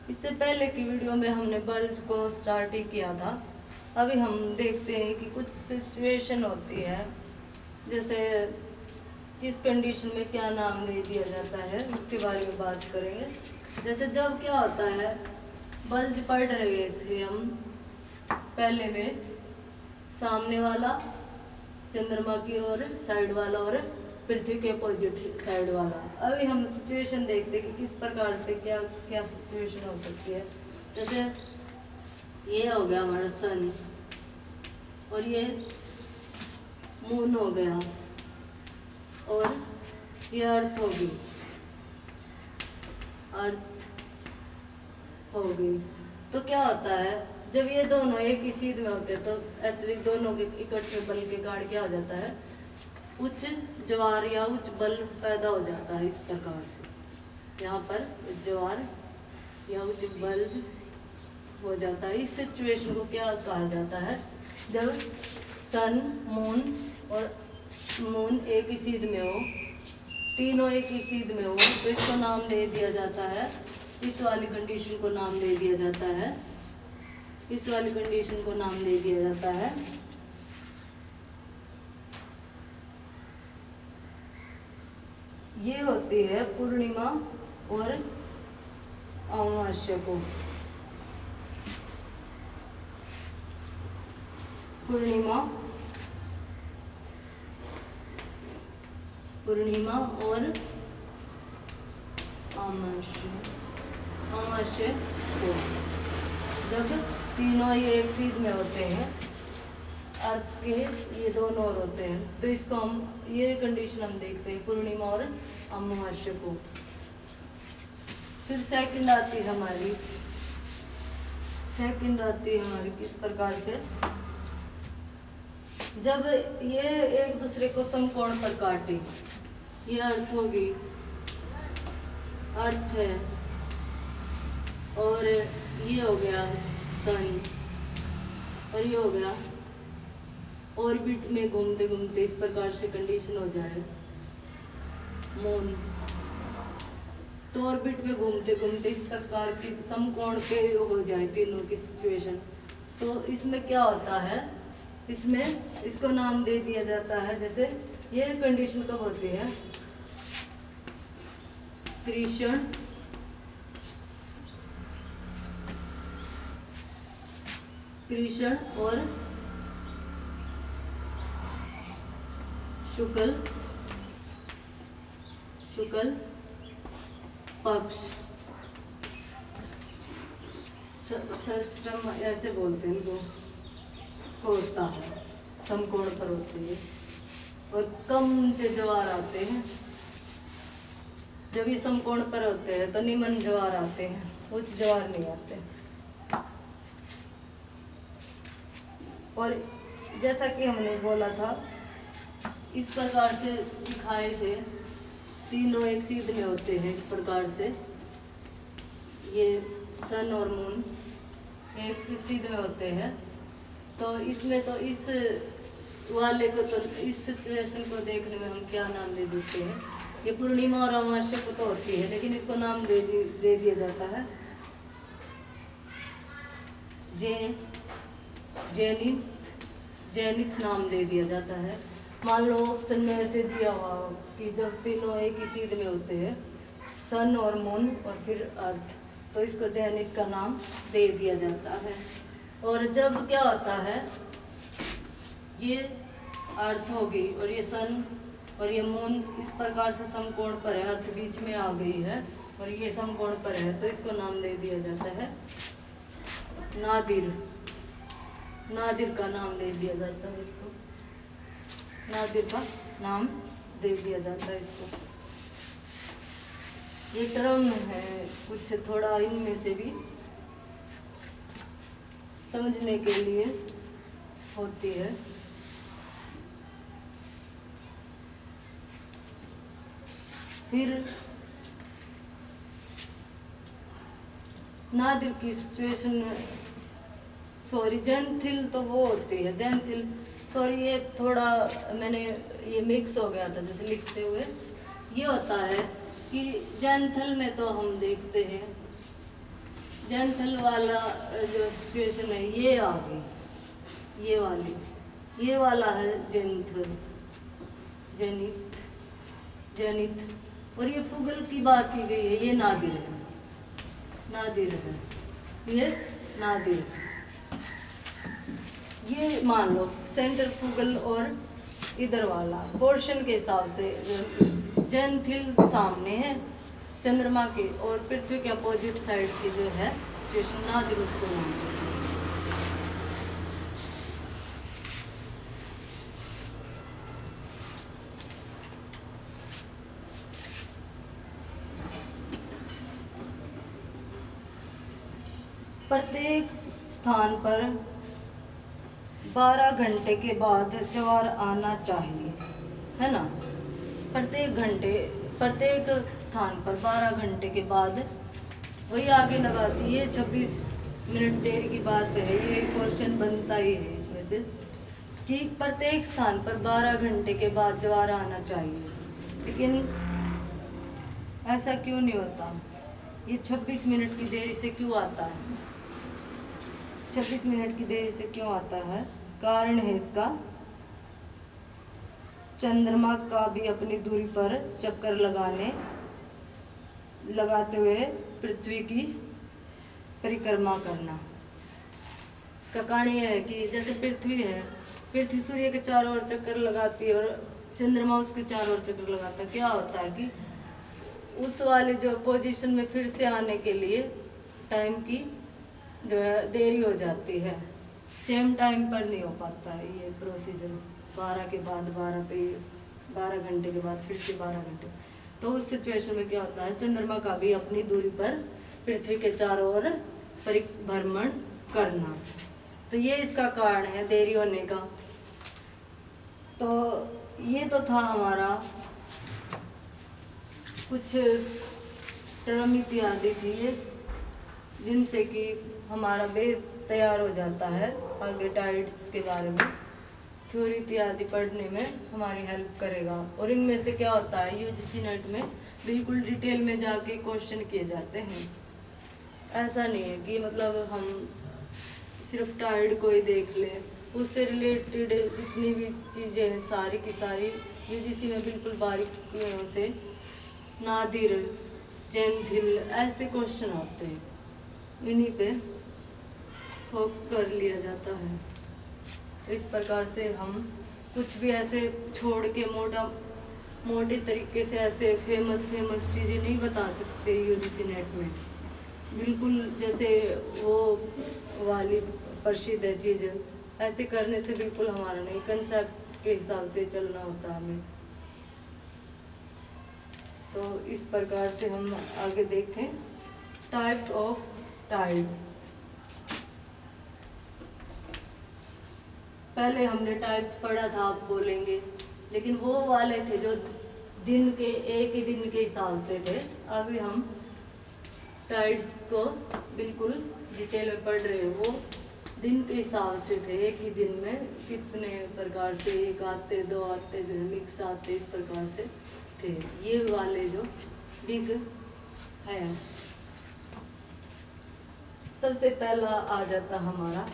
इससे पहले की वीडियो में हमने बल्ज को स्टार्ट ही किया था। अभी हम देखते हैं कि कुछ सिचुएशन होती है, जैसे किस कंडीशन में क्या नाम दे दिया जाता है उसके बारे में बात करेंगे। जैसे जब क्या होता है, बल्ज पढ़ रहे थे हम पहले में, सामने वाला चंद्रमा की ओर साइड वाला और पृथ्वी के अपोजिट साइड वाला। अभी हम सिचुएशन देखते हैं कि किस प्रकार से क्या क्या सिचुएशन हो सकती है। जैसे ये हो गया हमारा सन और ये मून हो गया और ये अर्थ होगी, अर्थ हो गई। तो क्या होता है, जब ये दोनों एक ही सीध में होते हैं तो अत्यधिक दोनों के इकट्ठे बल के कारण क्या हो जाता है, उच्च ज्वार या उच्च बल पैदा हो जाता है। इस प्रकार से यहाँ पर ज्वार या उच्च बल हो जाता है। इस सिचुएशन को क्या कहा जाता है, जब सन मून और मून एक ही सीध में हो, तीनों एक ही सीध में हो, तो इसको नाम दे दिया जाता है, इस वाली कंडीशन को नाम दे दिया जाता है, इस वाली कंडीशन को नाम दे दिया जाता है ये होती है पूर्णिमा और अमावस्या को। पूर्णिमा और अमावस्या को, जब तीनों ये एक सीध में होते हैं, अर्थ के ये दोनों ओर होते हैं, तो इसको हम ये कंडीशन हम देखते हैं पूर्णिमा और अमावस्या को। फिर सेकंड आती है हमारी, किस प्रकार से, जब ये एक दूसरे को समकोण पर काटे, ये अर्थ होगी, अर्थ है, और ये हो गया सन और ये हो गया ऑर्बिट में घूमते घूमते, इस प्रकार से कंडीशन हो जाए मून, तो ऑर्बिट में घूमते घूमते इस प्रकार की समकोण पे हो जाए तीनों की सिचुएशन। तो इसमें क्या होता है, इसमें इसको नाम दे दिया जाता है, जैसे ये कंडीशन कब होती है, कृष्ण और शुक्ल पक्ष, षष्टम ऐसे बोलते हैं इनको, होता है, समकोण पर होते हैं और कम से ज्वार आते हैं। जब ये समकोण पर होते हैं तो निम्न ज्वार आते हैं, उच्च ज्वार नहीं आते। और जैसा कि हमने बोला था, इस प्रकार से दिखाए थे, तीनों एक सीध में होते हैं, इस प्रकार से ये सन और मून एक सीध में होते हैं। तो इसमें तो इस वाले को, तो इस सिचुएशन को देखने में हम क्या नाम दे देते हैं, ये पूर्णिमा और अमावस्या को तो होती है, लेकिन इसको नाम दे दिया जाता है जैनिथ नाम दे दिया जाता है। मान लो ऑप्शन में ऐसे दिया हुआ कि जब तीनों एक ही सीध में होते हैं, सन और मून और फिर अर्थ, तो इसको जैनिथ का नाम दे दिया जाता है। और जब क्या होता है, ये अर्थ होगी और ये सन और ये मून इस प्रकार से समकोण पर है, अर्थ बीच में आ गई है और ये समकोण पर है, तो इसको नाम दे दिया जाता है नादिर का नाम दे दिया जाता है इसको, नादिर का नाम दे दिया जाता है इसको। ये टर्म है कुछ थोड़ा इनमें से भी समझने के लिए होती है। फिर नादिर की सिचुएशन, सॉरी जैनथिल तो वो होती है, जैनथिल, सॉरी ये थोड़ा मैंने ये मिक्स हो गया था जैसे लिखते हुए। ये होता है कि जैनथिल में तो हम देखते हैं जेंथल वाला जो सिचुएशन है ये आ गई, ये वाला है जेंथल, जेनिथ, जेनिथ। और ये फुगल की बात की गई है, ये नादिर है, नादिर है, ये नादिर। ये मान लो सेंटर फुगल और इधर वाला पोर्शन के हिसाब से जेंथिल सामने है चंद्रमा के, और पृथ्वी के अपोजिट साइड की जो है सिचुएशन नादिर, उसको नाम देते हैं। प्रत्येक स्थान पर 12 घंटे के बाद ज्वार आना चाहिए, है ना। प्रत्येक स्थान पर 12 घंटे के बाद, वही आगे लगाती है 26 मिनट देर की बात है। ये क्वेश्चन बनता ही है इसमें से कि प्रत्येक स्थान पर 12 घंटे के बाद ज्वार आना चाहिए, लेकिन ऐसा क्यों नहीं होता? ये 26 मिनट की देरी से क्यों आता है? 26 मिनट की देरी से क्यों आता है? कारण है इसका, चंद्रमा का भी अपनी दूरी पर चक्कर लगाते हुए पृथ्वी की परिक्रमा करना। इसका कारण यह है कि जैसे पृथ्वी है, पृथ्वी सूर्य के चारों ओर चक्कर लगाती है और चंद्रमा उसके चारों ओर चक्कर लगाता है। क्या होता है कि उस वाले जो पोजीशन में फिर से आने के लिए टाइम की जो है देरी हो जाती है, सेम टाइम पर नहीं हो पाता है ये प्रोसीजर। 12 के बाद 12 घंटे के बाद फिर से 12 घंटे, तो उस सिचुएशन में क्या होता है, चंद्रमा का भी अपनी दूरी पर पृथ्वी के चारों ओर परिभ्रमण करना। तो ये इसका कारण है देरी होने का। तो ये तो था हमारा कुछ टर्म इत्यादि थी जिनसे कि हमारा बेस तैयार हो जाता है आगे टाइड्स के बारे में थ्योरी इत्यादि पढ़ने में हमारी हेल्प करेगा। और इनमें से क्या होता है, यूजीसी नेट में बिल्कुल डिटेल में जाके क्वेश्चन किए जाते हैं। ऐसा नहीं है कि मतलब हम सिर्फ टाइड को ही देख लें, उससे रिलेटेड जितनी भी चीज़ें हैं सारी की सारी यूजीसी में बिल्कुल बारीकियों से नादिर, जेंथिल ऐसे क्वेश्चन आते हैं, इन्हीं पे फोकस कर लिया जाता है। इस प्रकार से हम कुछ भी ऐसे छोड़ के मोटे तरीके से ऐसे फेमस चीज़ें नहीं बता सकते यूजीसी नेट में। बिल्कुल जैसे वो वाली प्रसिद्ध है चीज़, ऐसे करने से बिल्कुल हमारा नहीं, कंसेप्ट के हिसाब से चलना होता है हमें। तो इस प्रकार से हम आगे देखें टाइप्स ऑफ टाइड। पहले हमने टाइप्स पढ़ा था, आप बोलेंगे, लेकिन वो वाले थे जो दिन के एक ही दिन के हिसाब से थे। अभी हम टाइड्स को बिल्कुल डिटेल में पढ़ रहे हैं। वो दिन के हिसाब से थे, एक ही दिन में कितने प्रकार से, एक आते, दो आते, मिक्स आते, इस प्रकार से थे। ये वाले जो बिग है, सबसे पहला आ जाता हमारा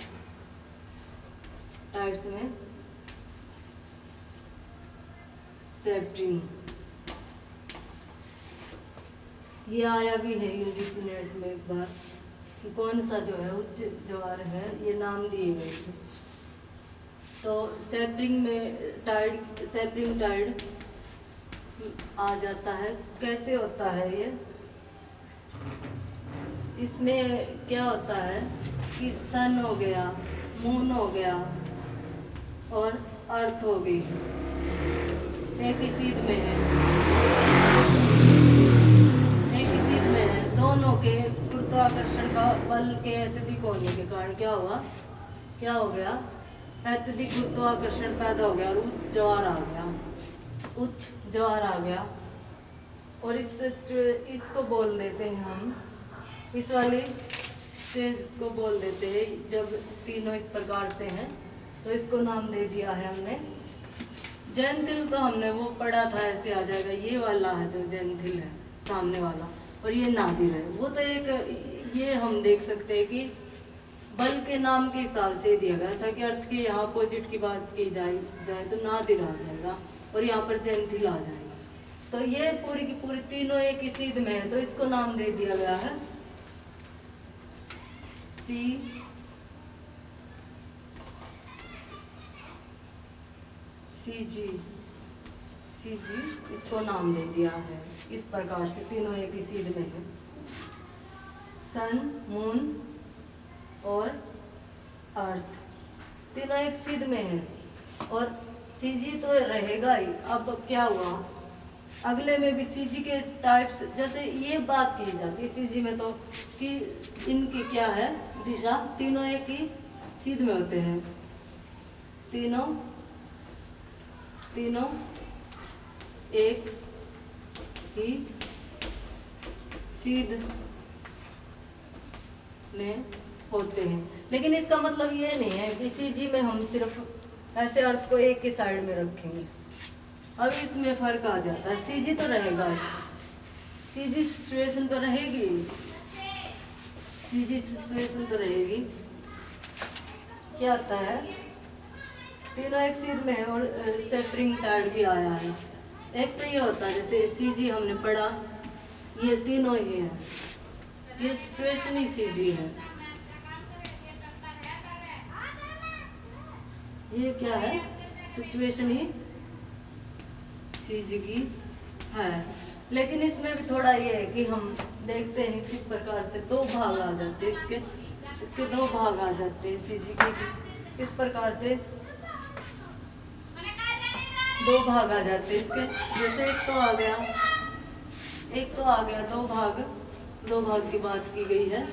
टाइड्स में सेप्टिंग। ये आया भी है यूजीसी नेट में एक बार कि कौन सा जो है उच्च ज्वार है, ये नाम दिए गए थे। तो सेप्रिंग टाइड आ जाता है। कैसे होता है ये? इसमें क्या होता है कि सन हो गया, मून हो गया और अर्थ हो गई, एक ही सीध में है, दोनों के गुरुत्वाकर्षण का बल के अत्यधिक होने के कारण क्या हो गया, अत्यधिक गुरुत्वाकर्षण पैदा हो गया और उच्च ज्वार आ गया। और इसको बोल देते हैं हम, इस वाली स्टेज को बोल देते हैं जब तीनों इस प्रकार से हैं, तो इसको नाम दे दिया है हमने जेंथिल। तो हमने वो पढ़ा था, ऐसे आ जाएगा, ये वाला है जो जेंथिल है सामने वाला, और ये नादिर है। वो तो एक ये हम देख सकते हैं कि बल के नाम के हिसाब से दिया गया था कि अर्थ के यहाँ अपोजिट की बात की जाए तो नादिर आ जाएगा और यहाँ पर जयंतिल आ जाएगा। तो ये पूरी की पूरी तीनों एक ही सीध में है, तो इसको नाम दे दिया गया है सी जी इसको नाम दे दिया है। इस प्रकार से तीनों एक ही सीध में है, सन, मून और अर्थ तीनों एक सीध में है और सीजी तो रहेगा ही। अब क्या हुआ, अगले में भी सीजी के टाइप्स, जैसे ये बात की जाती है सीजी में तो कि इनकी क्या है दिशा, तीनों एक ही सीध में होते हैं, तीनों एक ही सीध में होते हैं। लेकिन इसका मतलब ये नहीं है कि सीजी में हम सिर्फ ऐसे अर्थ को एक ही साइड में रखेंगे। अब इसमें फर्क आ जाता है, सीजी तो रहेगा, सीजी सिचुएशन तो रहेगी, सीजी सिचुएशन तो रहेगी। क्या आता है, तीनों एक सीध में है और सेपरिंग टाइड भी आया है। एक तो ये होता है जैसे सीजी हमने पढ़ा, ये तीनों ही है, ये सिचुएशन ही सीजी है। ये क्या है, सिचुएशन ही सीजी की है। लेकिन इसमें भी थोड़ा ये है कि हम देखते हैं किस प्रकार से दो भाग आ जाते हैं, इसके दो भाग आ जाते हैं सीजी के, किस प्रकार से दो भाग आ जाते हैं इसके। जैसे एक तो आ गया दो भाग की बात की गई है।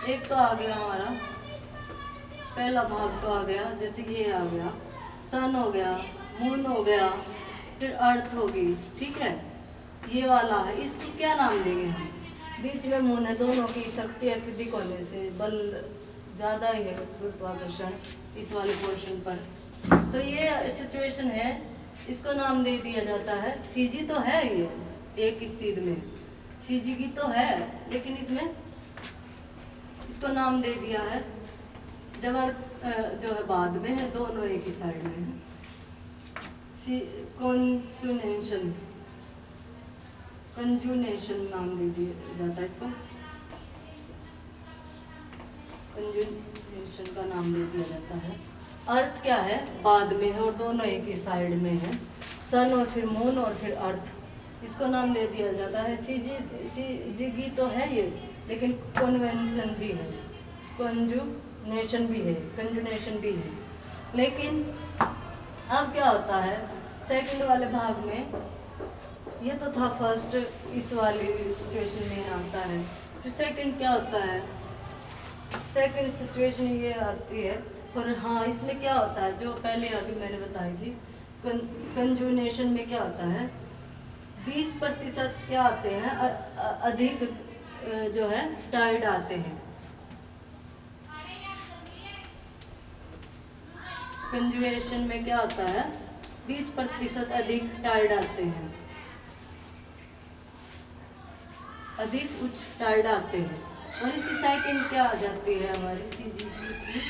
एक तो आ गया हमारा पहला भाग तो आ गया, जैसे ये आ गया सन हो गया, मून हो गया, फिर अर्थ होगी, ठीक है, ये वाला है। इसको क्या नाम देंगे हम, बीच में मून है, दोनों की शक्ति अत्यधिक होने से बल ज़्यादा ही है गुरुत्वाकर्षण इस वाले पोर्शन पर, तो ये सिचुएशन है, इसको नाम दे दिया जाता है। सीजी तो है ये एक ही सीध में, सीजी की तो है, लेकिन इसमें इसको नाम दे दिया है जब जो है बाद में है, दोनों एक ही साइड में है। कंजुनेशन नाम दे दिया जाता है इसको, कंजुनेशन का नाम दे दिया जाता है। अर्थ क्या है, बाद में है और दोनों एक ही साइड में है, सन और फिर मून और फिर अर्थ, इसको नाम दे दिया जाता है। सीजी तो है ये, लेकिन कन्वेंशन भी है, कंजुनेशन भी है। लेकिन अब क्या होता है सेकंड वाले भाग में, ये तो था फर्स्ट, इस वाली सिचुएशन में आता है, फिर सेकंड क्या होता है, सेकंड सिचुएशन ये आती है। और हाँ, इसमें क्या होता है जो पहले अभी मैंने बताई थी, कंजुनेशन में क्या होता है 20% क्या आते हैं अधिक जो है टाइड आते हैं। कंजुएशन में क्या होता है 20% अधिक टाइड आते हैं, अधिक उच्च टाइड आते हैं। और इसकी सेकंड क्या आ जाती है, हमारी सीजी की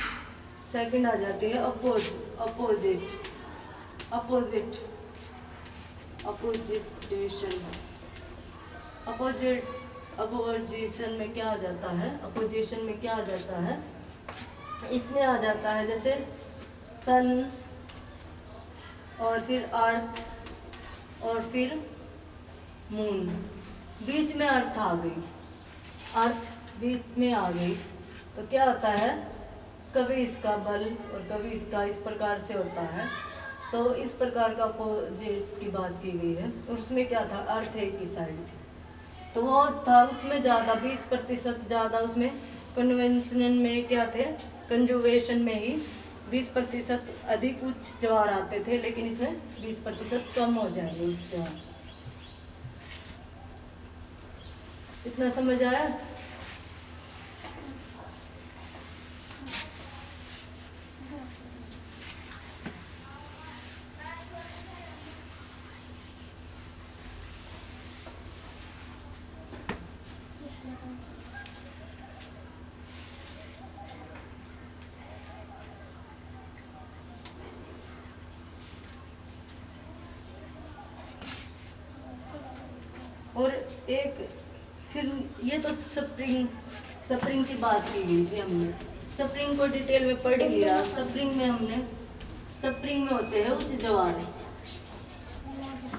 सेकंड आ जाती है अपोजिशन में क्या आ जाता है, अपोजिशन में क्या आ जाता है, इसमें आ जाता है जैसे सन और फिर अर्थ और फिर मून, बीच में अर्थ आ गई, अर्थ बीच में आ गई, तो क्या होता है कभी इसका बल और कभी इसका, इस प्रकार से होता है। तो इस प्रकार का अपोजिट की बात की गई है। और उसमें क्या था, अर्थ एक ही साइड थी, तो वो था उसमें ज़्यादा 20% ज़्यादा, उसमें कन्वेंशन में क्या थे, कंजुगेशन में ही 20% अधिक उच्च ज्वार आते थे, लेकिन इसमें 20% कम हो जाएंगे उच्च ज्वार। इतना समझ आया? एक फिर ये तो स्प्रिंग की बात की गई थी हमने। स्प्रिंग को डिटेल में पढ़ लिया। स्प्रिंग में होते हैं उच्च ज्वार,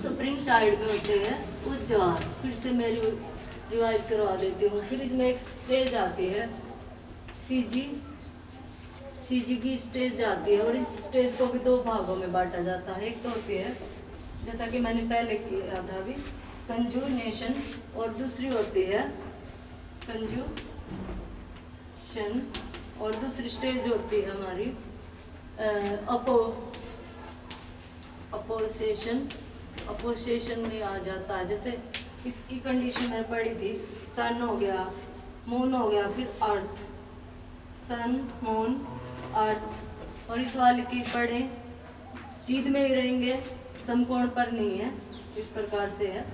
स्प्रिंग टाइड में होते हैं उच्च ज्वार। फिर से मैं रिवाइज करवा देती हूँ। फिर इसमें एक स्टेज आती है सीजी की स्टेज आती है, और इस स्टेज को भी दो भागों में बांटा जाता है। एक तो होती है जैसा कि मैंने पहले किया था अभी, कंजुगेशन, और दूसरी होती है कंजुगेशन, और दूसरी स्टेज होती है हमारी अपोसेशन में आ जाता है। जैसे इसकी कंडीशन मैंने पढ़ी थी, सन हो गया, मून हो गया, फिर अर्थ, सन मून अर्थ। और इस वाले की पढ़े सीध में ही रहेंगे, समकोण पर नहीं है, इस प्रकार से है।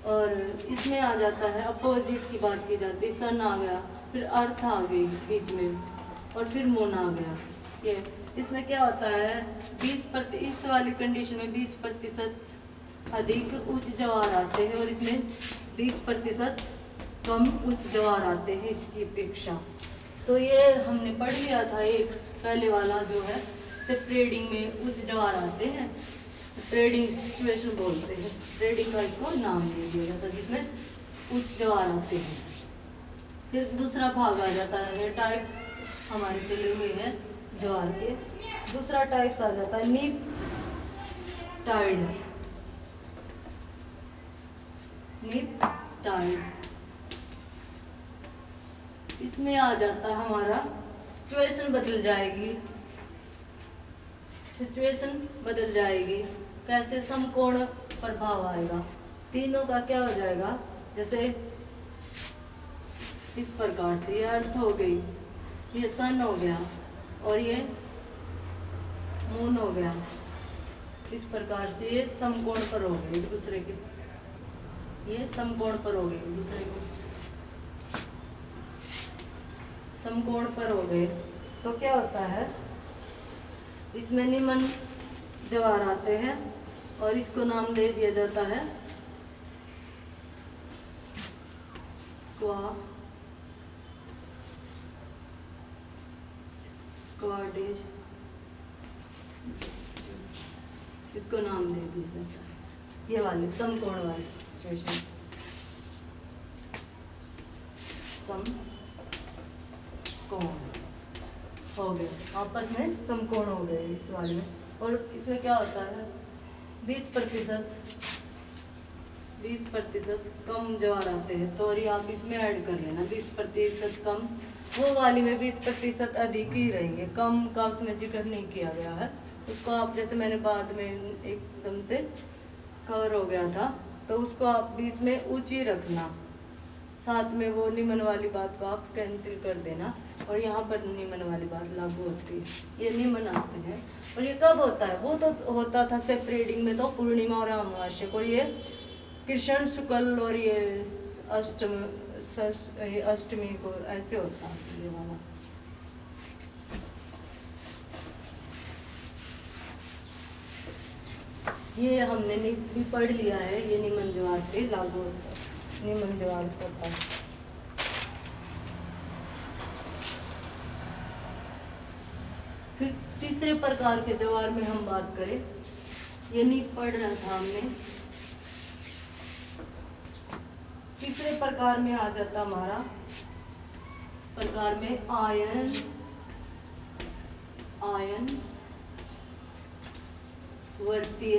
और इसमें आ जाता है अपोजिट की बात की जाती है, सन आ गया, फिर अर्थ आ गई बीच में, और फिर मून आ गया। ये इसमें क्या होता है, 20% इस वाली कंडीशन में 20% अधिक उच्च ज्वार आते हैं, और इसमें 20% कम उच्च ज्वार आते हैं इसकी अपेक्षा। तो ये हमने पढ़ लिया था। एक पहले वाला जो है, स्प्रेडिंग में उच्च ज्वार आते हैं, स्प्रेडिंग सिचुएशन बोलते हैं, स्प्रेडिंग का इसको नाम दे दिया जाता है, जिसमें उच्च ज्वार आते हैं। फिर दूसरा भाग आ जाता है, टाइप हमारे चले हुए हैं ज्वार के। दूसरा टाइप्स आ जाता है नीप टाइड। इसमें आ जाता है हमारा सिचुएशन बदल जाएगी। कैसे? समकोण प्रभाव आएगा, तीनों का क्या हो जाएगा, जैसे इस प्रकार से, ये अर्थ हो गई, ये सन हो गया, और ये मून हो गया। इस प्रकार से ये समकोण पर हो गए एक दूसरे के, ये समकोण पर हो गए दूसरे को, समकोण पर हो गए। तो क्या होता है, इसमें निम्न ज्वार आते हैं, और इसको नाम दे दिया जाता है क्वाड्रेज, इसको नाम दे दिया जाता है। ये वाले समकोण वाली सिचुएशन, समकोण हो गए, आपस में समकोण हो गए इस वाले में। और इसमें क्या होता है, 20% कम ज्वार आते हैं। सॉरी, आप इसमें ऐड कर लेना, 20% कम, वो वाली में 20% अधिक ही रहेंगे। कम का उसमें जिक्र नहीं किया गया है, उसको आप, जैसे मैंने बाद में एकदम से कवर हो गया था, तो उसको आप 20 में ऊंची रखना, साथ में वो निम्न वाली बात को आप कैंसिल कर देना, और यहाँ पर निम्न वाली बात लागू होती है। ये निम्न आते हैं। और ये कब होता है, वो तो होता था सेपरेटिंग में तो पूर्णिमा और अमावस्या को, ये कृष्ण शुक्ल और ये अष्टमी को ऐसे होता है ये वाला। ये हमने भी पढ़ लिया है, ये निम्न ज्वार पे लागू होता है, निम्न ज्वार होता है। फिर तीसरे प्रकार के ज्वार में हम बात करें, ये नहीं पढ़ रहा था हमने। तीसरे प्रकार में आ जाता हमारा प्रकार में आयन वर्तीय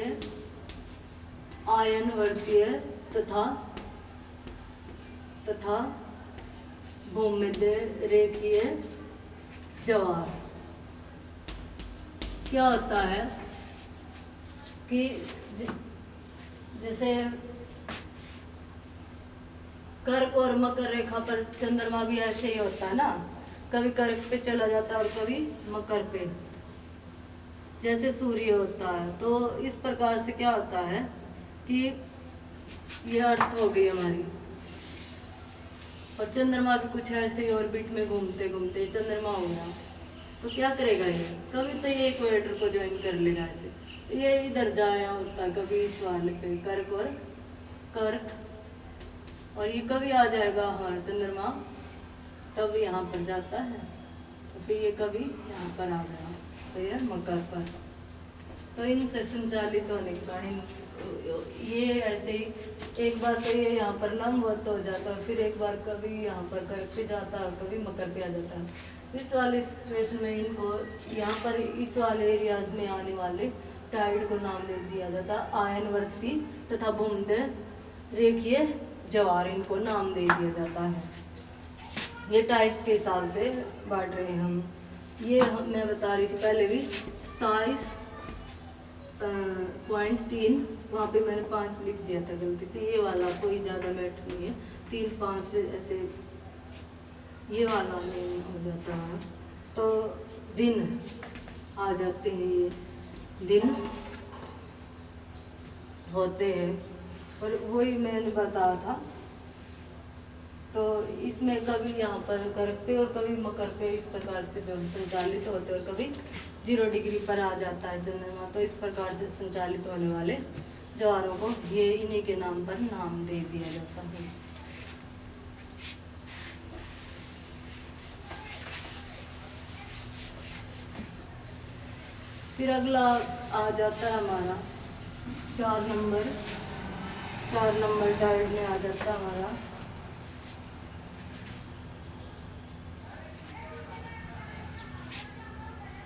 तथा भूमध्य रेखीय ज्वार। क्या होता है कि जैसे कर्क और मकर रेखा पर चंद्रमा भी ऐसे ही होता है ना, कभी कर्क पे चला जाता है और कभी मकर पे, जैसे सूर्य होता है। तो इस प्रकार से क्या होता है कि ये अर्थ हो गई हमारी, और चंद्रमा भी कुछ ऐसे ही ऑर्बिट में घूमते घूमते चंद्रमा हो गया। तो क्या करेगा ये, कभी तो ये इक्वेटर को ज्वाइन कर लेगा ऐसे, तो ये इधर जाया होता है, कभी इस वाले पे कर्क और ये कभी आ जाएगा हमारा चंद्रमा, तब यहाँ पर जाता है, तो फिर ये कभी यहाँ पर आ गया, तो ये मकर पर। तो इनसे संचालित होने के कारण ये ऐसे ही एक बार तो ये यहाँ पर लंबवत हो जाता है, फिर एक बार कभी यहाँ पर कर्क पे जाता है, कभी मकर पे आ जाता है। इस वाले सिचुएशन में इनको यहाँ पर इस वाले एरियाज में आने वाले टाइड को नाम दे दिया जाता है आयनवर्ती तथा भूमध्य रेखीय ज्वार, इनको नाम दे दिया जाता है। ये टाइड्स के हिसाब से बांट रहे हैं हम। ये मैं बता रही थी पहले भी 27.3, वहाँ पे मैंने 5 लिख दिया था गलती से, ये वाला कोई ज़्यादा मैटर नहीं है, 3-5 ऐसे ये वाला नहीं हो जाता है। तो दिन आ जाते हैं, ये दिन होते हैं, और वही मैंने बताया था। तो इसमें कभी यहाँ पर कर्क पे और कभी मकर पे इस प्रकार से जो संचालित होते हैं, और कभी 0 डिग्री पर आ जाता है चंद्रमा। तो इस प्रकार से संचालित होने वाले ज्वारों को ये इन्हीं के नाम पर नाम दे दिया जाता है। फिर अगला आ जाता है हमारा 4 नंबर टाइड में आ जाता है हमारा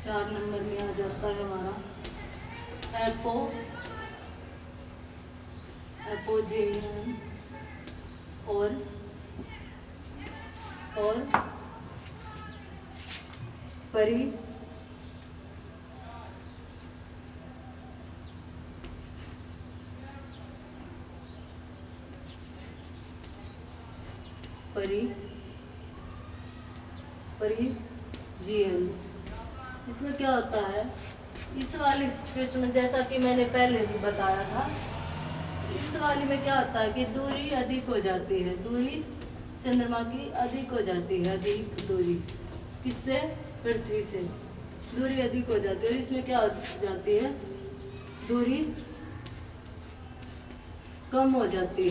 चार नंबर में आ जाता है हमारा एपोजेन और परी जीएन। इसमें क्या होता है, इस वाली सिचुएशन में जैसा कि मैंने पहले भी बताया था, इस वाली में क्या होता है कि दूरी अधिक हो जाती है, दूरी चंद्रमा की अधिक हो जाती है, अधिक दूरी किससे, पृथ्वी से दूरी अधिक हो जाती है। और इसमें क्या हो जाती है, दूरी कम हो जाती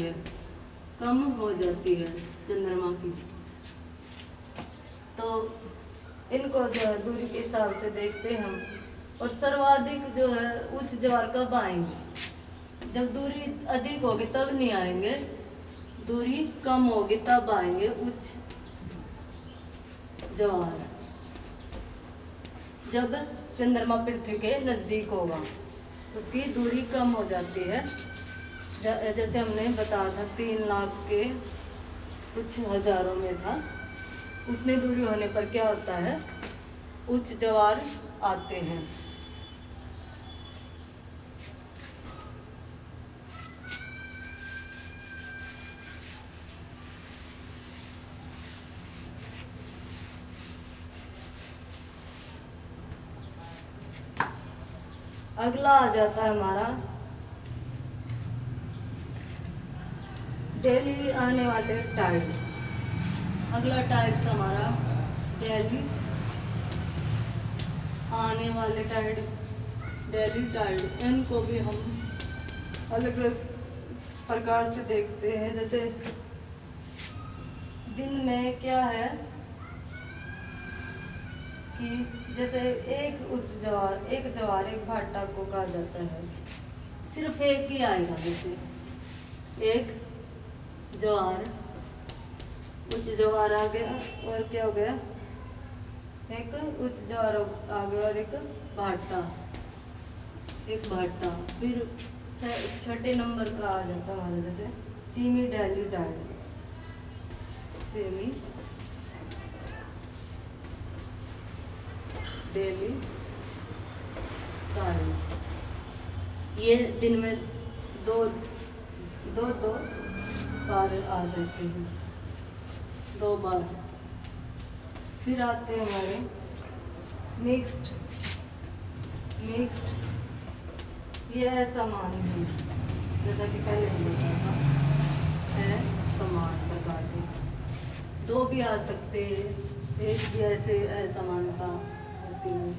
है चंद्रमा की। तो इनको जो है दूरी के हिसाब से देखते हैं हम। और सर्वाधिक जो है उच्च ज्वार कब आएंगे, जब दूरी अधिक होगी तब नहीं आएंगे, दूरी कम होगी तब आएंगे उच्च ज्वार, जब चंद्रमा पृथ्वी के नजदीक होगा, उसकी दूरी कम हो जाती है। जैसे हमने बताया था 3 लाख के कुछ हजारों में था, उतनी दूरी होने पर क्या होता है, उच्च ज्वार आते हैं। अगला आ जाता है हमारा डेली आने वाले टाइड। अगला टाइप्स हमारा डेली आने वाले टाइड, डेली टाइड। इनको भी हम अलग अलग प्रकार से देखते हैं। जैसे दिन में क्या है कि जैसे एक उच्च ज्वार, एक भाटा को कहा जाता है, सिर्फ एक ही आएगा। जैसे एक ज्वार, उच्च ज्वार आ गया, और क्या हो गया, एक उच्च ज्वार आ गया और एक भाटा, फिर 6 नंबर का आ जाता है हमारा जैसे semi daily tide, semi daily tide. ये दिन में दो बार आ जाते हैं, 2 बार। फिर आते हैं हमारे मिक्स्ड, ये है समान है, जैसा कि पहले हम बताया था, है समान प्रकार के। 2 भी आ सकते हैं, एक भी ऐसे असमानता होती है।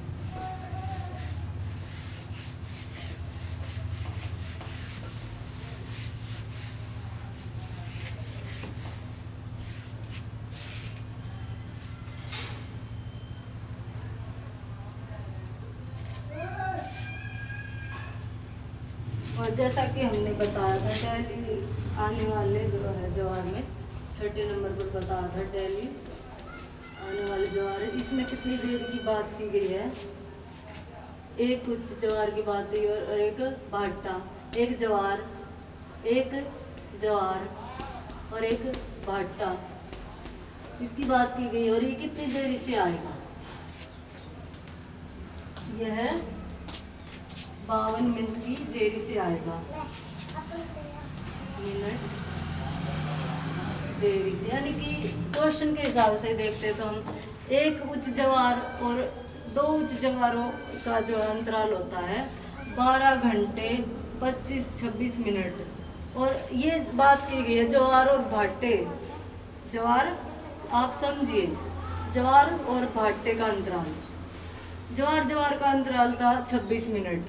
और जैसा कि हमने बताया था डेली आने वाले जो है ज्वार में 6ठे नंबर पर बताया था डेली आने वाले ज्वार, इसमें कितनी देर की बात की गई है, एक उच्च ज्वार की बात हुई और एक भाटा, एक ज्वार और एक भाटा, इसकी बात की गई और ये कितनी देर से आएगा, यह 52 मिनट की देरी से आएगा, मिनट देरी से, यानी कि क्वेश्चन के हिसाब से देखते तो हम एक उच्च ज्वार और दो उच्च ज्वारों का जो अंतराल होता है 12 घंटे 25-26 मिनट, और ये बात की गई है ज्वार और भाटे, ज्वार आप समझिए, ज्वार और भाटे का अंतराल, ज्वार का अंतराल था 26 मिनट,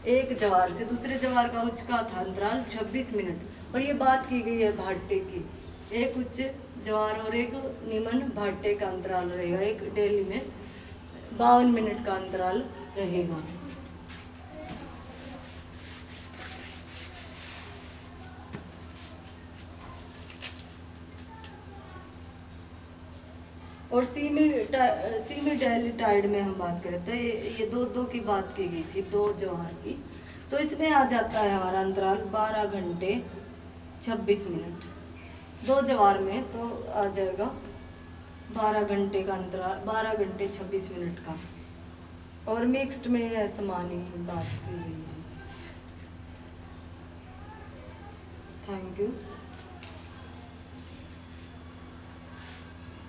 एक ज्वार से दूसरे ज्वार का उच्च का था अंतराल 26 मिनट, और ये बात की गई है भाटे की, एक उच्च ज्वार और एक निम्न भाटे का अंतराल रहेगा, एक डेली में 52 मिनट का अंतराल रहेगा। और सीमी डेली टाइड में हम बात करें तो ये दो की बात की गई थी, दो ज्वार की, तो इसमें आ जाता है हमारा अंतराल 12 घंटे 26 मिनट, दो ज्वार में तो आ जाएगा 12 घंटे का अंतराल, 12 घंटे 26 मिनट का, और मिक्स्ड में है समान ही बात की गई है। Thank you.